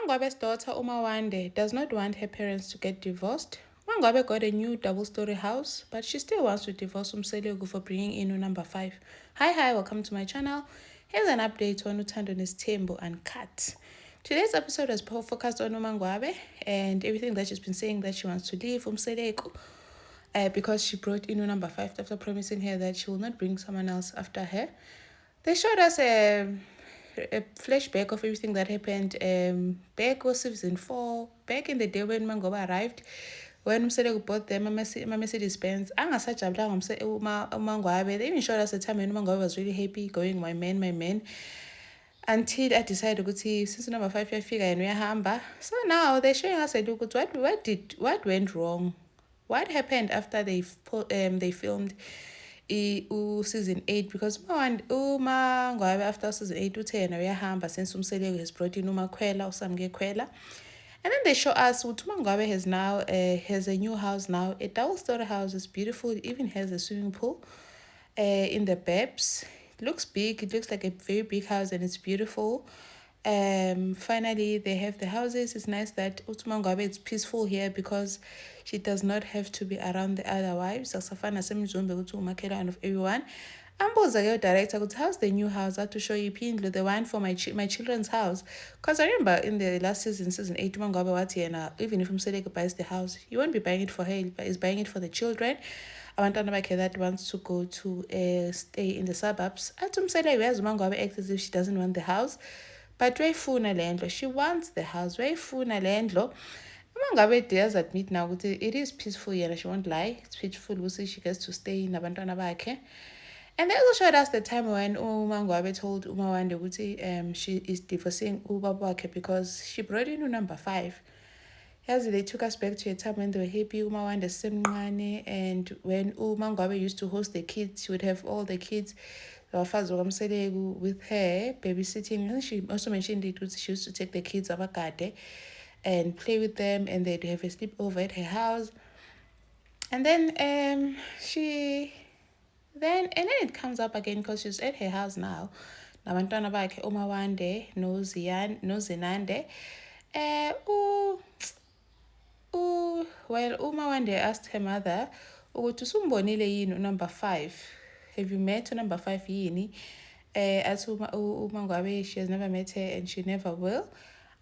uMangwabe's daughter Umawande does not want her parents to get divorced. Umangwabe got a new double-story house, but she still wants to divorce Umselegu for bringing in number 5. Hi, welcome to my channel. Here's an update on Uthando Nesthembu and Kat. Today's episode is focused on Umangwabe and everything that she's been saying that she wants to leave Umselegu because she brought in number 5 after promising her that she will not bring someone else after her. They showed us a flashback of everything that happened back was season 4, back in the day when Mangoba arrived, when Umselegu bought them a Mercedes-Benz. They even showed us the time when Mangoba was really happy, going, my man. Until I decided to see since number 5 figure and hamba. So now they're showing us a look at what went wrong. What happened after they filmed season 8, because Umangwabe after season 8 uthe uyahamba since Umselegu has brought in uMakhwela uSamkekhwela. And then they show us what Umangwabe has now has a new house now, a double-story house. It's beautiful. It even has a swimming pool in the Babs. It looks big. It looks like a very big house and it's beautiful. Finally they have the houses. It's nice that Umangwabe it's peaceful here because she does not have to be around the other wives. Asafana semizombe ukuthi umakhelwane of everyone. Ambuza ke director ukuthi how's the new house, to show you Pindlu, the one for my children's house, because I remember in the last season 8 Umangwabe wathi yena even if Umselegu buys the house he won't be buying it for her, but he's buying it for the children. Abantwana bakhe that wants to go to stay in the suburbs. Athi Umselegu yazi Umangwabe acts as if she doesn't want the house, but wayifuna lendlo, she wants the house, wayifuna lendlo. Umangwabe does admit now that it is peaceful yena, she won't lie, it's peaceful ukuthi she gets to stay nabantwana bakhe. And they also showed us the time when Umangwabe told Umawande ukuthi she is divorcing ubaba wakhe because she brought in number 5. As they took us back to a time when they were happy, Umawande semncane, and when Umangwabe used to host the kids, she would have all the kids with her babysitting. And she also mentioned it, she used to take the kids abakade and play with them, and they'd have a sleepover at her house. And then then it comes up again because she's at her house now. Nabantwana bakhe Umawande noZinande. Well, Umawande asked her mother ukuthi usumbonile yini number 5. Have you met number 5 yini? As Umangwabe, she has never met her and she never will.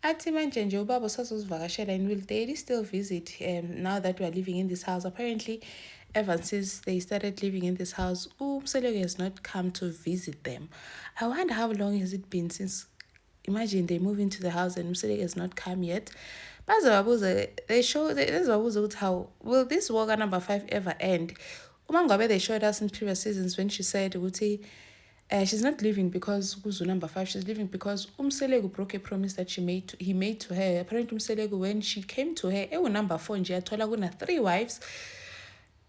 Athi manje nje ubaba usazozivakashela and will daily still visit now that we are living in this house. Apparently, ever since they started living in this house, Umselegu has not come to visit them. I wonder how long has it been since, imagine they move into the house and Umselegu has not come yet. They show how will this war number 5 ever end? Umangwabe, they showed us in previous seasons when she said she's not leaving because Kuzu number 5. She's leaving because Umselegu broke a promise that he made to her. Apparently Umselegu, when she came to her, number 4 nje athola kuna 3 wives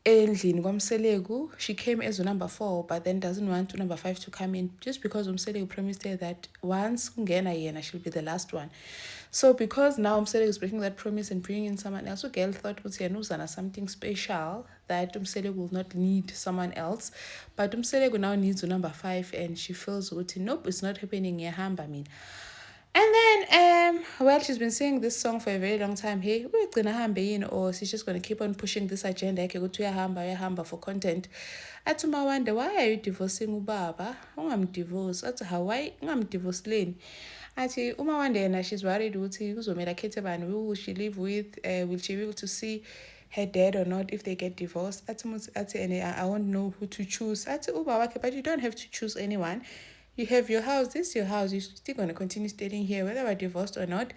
endlini kwaMselegu. She came as number 4, but then doesn't want number 5 to come in just because Umselegu promised her that once kungena yena she'll be the last one. So because now Umselegu is breaking that promise and bringing in someone else, girl thought uzana something special that Umselegu will not need someone else, but Umselegu now needs number 5 and she feels nope, it's not happening yahamba mina. And then, well, she's been singing this song for a very long time. Hey, we're gonna hambe, or she's just gonna keep on pushing this agenda. Okay, go to hamba for content. Atuma wonder, why are you divorcing ubaba? I'm divorced. Ati why I'm divorced lane. Ati Umawande and she's worried ukuthi uzomela khethe bani, who will she live with? Will she be able to see her dad or not if they get divorced? Ati I won't know who to choose. Ati ubaba, but you don't have to choose anyone. You have your house, this is your house, you're still going to continue staying here whether we're divorced or not,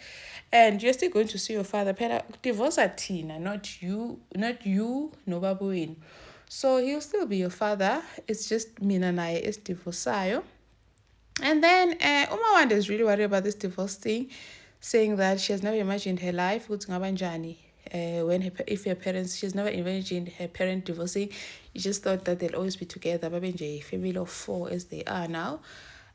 and you're still going to see your father. Divorce at Tina, not you, no babuin. So he'll still be your father. It's just Mina Naye is divorced. And then Umawande is really worried about this divorce thing, saying that she has never imagined her life with Ngabanjani. If her parents, she's never imagined her parent divorcing. You just thought that they'll always be together. Babenje, family of 4 as they are now.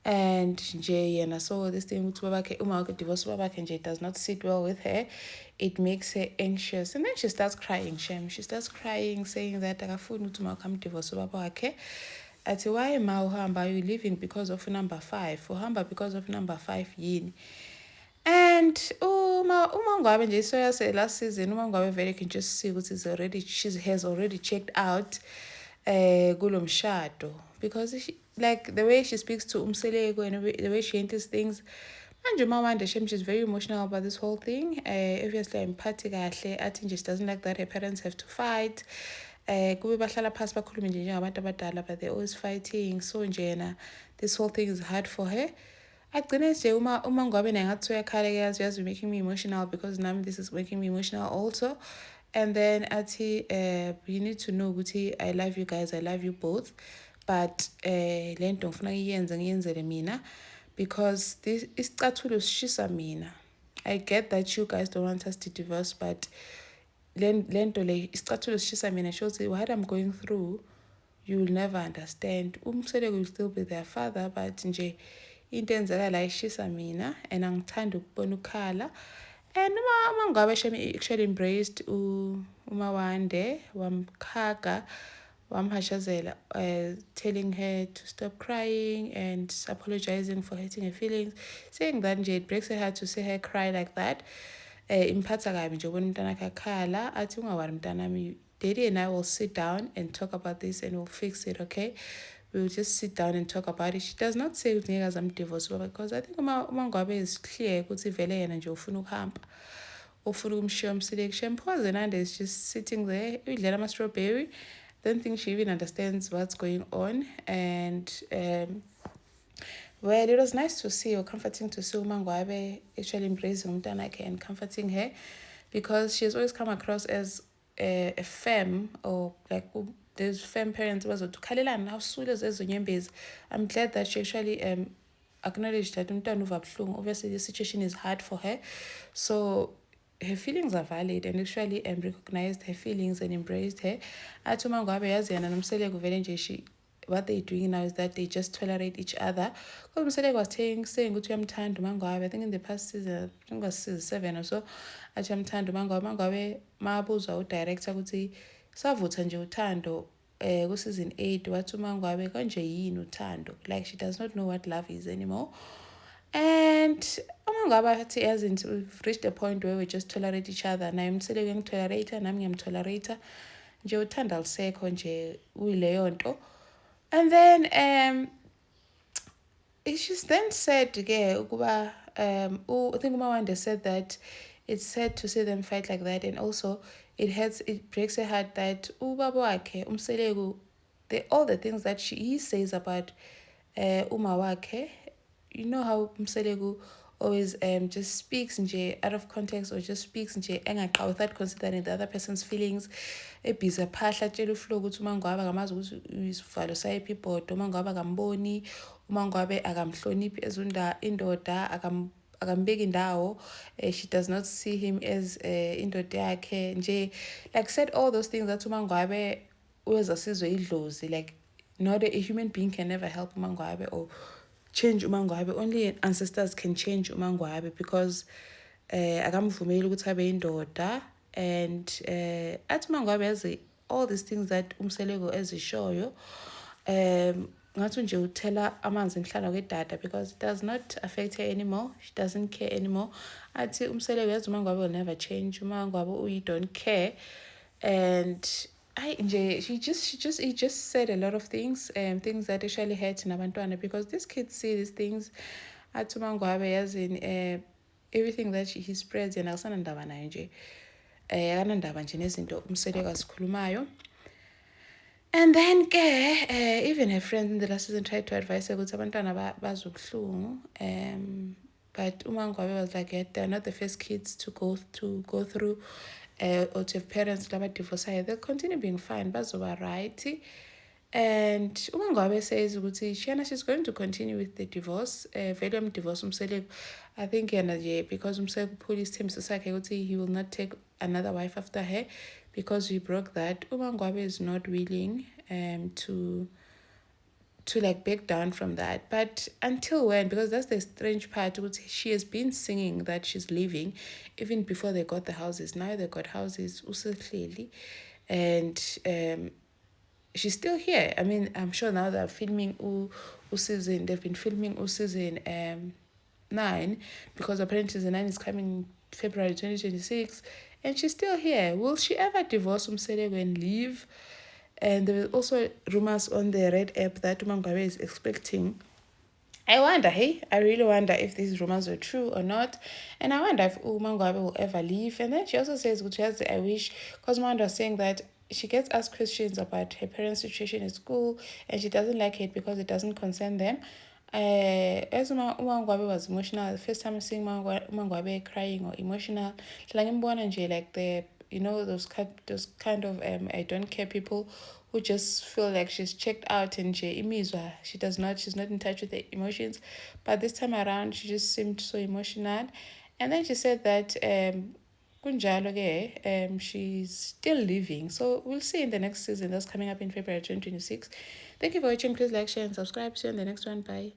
And Jay and I saw this thing with divorce Babake does not sit well with her. It makes her anxious. And then she starts crying, Shem. She starts crying, saying that come divorce Babake. Ati why are you leaving because of number 5? For hamba because of number 5 yin. And uma ngabe nje isoya last season uma ngabe vele can just see ukuthi she has already checked out kulo mshado, because like the way she speaks to Umseleko and the way she enters things, manje Mawanda Shem, she's very emotional about this whole thing. Obviously empathic kahle, I think she doesn't like that her parents have to fight. Kube bahlala phasi bakhulume nje njengabantu abadala, but they're always fighting. So njena this whole thing is hard for her. Agcine nje uma ngabe nangathi uyakhala yazi making me emotional, because nami this is making me emotional also. And then athi you need to know ukuthi I love you guys, I love you both, but le nto ngifuna ngiyenzele mina, because this isicathulo sishisa mina. I get that you guys don't want us to divorce, but le nto le isicathulo sishisa mina shows what I'm going through you will never understand. Umseleko will still be their father, but nje into enzeka la ishisa mina, and angithanda ukubona ukhala. And uma ngabe actually embraced uMawande, wamkhaga, wamhashazela, telling her to stop crying and apologizing for hurting her feelings, saying that nje it breaks her heart to see her cry like that. Imphatha kabi nje ubona umntana akhe akhala, athi ungawari mntanami, Daddy and I will sit down and talk about this and we'll fix it, okay? We'll just sit down and talk about it. She does not say ukuthi ngeke azamdivorce, because I think uma ngabe is clear ukuthi vele yena nje ufuna ukuhamba, ufuna ukumshiya Umseleko. Shempho Zenande is just sitting there, uyidlela ama-strawberry. Don't think she even understands what's going on. And well, it was nice to see, or comforting to see Umangwabe actually embracing Umtanake and comforting her, because she has always come across as a femme, or like there's femme parents bazothukalelana awusule zezonyembezi. I'm glad that she actually acknowledged that umntwana uva buhlungu. Obviously the situation is hard for her, so her feelings are valid, and actually recognized her feelings and embraced her. Athi uma ngabe yazi yana noMseleko vele nje what they're doing now is that they just tolerate each other. Because Umseleko was saying ukuthi uyamthanda uMangabe, I think in the past season, I think it was season 7 or so, athi uyamthanda uMangabe. Mabuzwa udirector ukuthi savutha nje uthando ku season 8, wathi uMangabe kanje yini uthando, like she does not know what love is anymore. And uMangabe hasn't, we've reached a point where we just tolerate each other. Naye Umseleko uyangitolerate, nami ngiyamtolerate, nje uthando alisekho nje uyileyo nto. And then it's just then said ukuba I think Umawande said that it's sad to see them fight like that, and also it breaks her heart that ubaba wakhe Umseleko, all the things that he says about uma wakhe, you know how Umseleko always just speaks nje out of context, or just speaks nje engaqa without considering the other person's feelings. Ebhiza phahla tshela uFlo ukuthi uMangabe akamazi ukuthi isivalo sayiphi ibhodo, uMangabe akamboni, uMangabe akamhloniphi ezunda indoda, akambeki indawo. She does not see him as indoda yakhe nje, like said all those things that uMangabe uyezasizwe idlozi, like not a human being can never help uMangabe or change uMangabe. Only ancestors can change uMangabe, because akamvumeli ukuthi abe indoda. And athi uMangabe yazi all these things that Umseleko ezishoyo, ngathi nje uthela amanzi emhlana kwedada, because it does not affect her anymore. She doesn't care anymore. Athi Umseleko yazi uMangabe will never change. uMangabe you don't care. And he just said a lot of things, things that actually hurt nabantwana, because these kids see these things. Athi uMangabe yazi everything that he spreads yena akusana ndaba nayo nje, akanandaba nje nezinto Umseleko azikhulumayo. And then even her friends in the last season tried to advise her ukuthi abantwana bazwe ubuhlungu, but uMangabe was like, they're not the first kids to go through or to have parents laba divorceayo. They'll continue being fine, bazoba right. And uMangabe says ukuthi she's going to continue with the divorce. Vele divorce Umseleko, I think because Umseleko pulled his team sakhe ukuthi he will not take another wife after her, because we broke that. uMangabe is not willing to like back down from that. But until when? Because that's the strange part. She has been singing that she's leaving even before they got the houses. Now they got houses clearly, and she's still here. I mean, I'm sure now they're filming season. They've been filming season 9, because apparently season 9 is coming February 2026, and she's still here. Will she ever divorce Umseleko and leave? And there were also rumors on the Red app that Umangwabe is expecting. I wonder, hey, I really wonder if these rumors are true or not. And I wonder if Umangwabe will ever leave. And then she also says, I wish, because Manda was saying that she gets asked questions about her parents' situation in school and she doesn't like it because it doesn't concern them. As Umangwabe was emotional, the first time seeing Umangwabe crying or emotional, like the those kind of I don't care people who just feel like she's checked out and she's not in touch with her emotions. But this time around she just seemed so emotional. And then she said that kunjalo ke, she's still living. So we'll see in the next season that's coming up in February 2026. Thank you for watching. Please like, share, and subscribe. See you in the next one. Bye.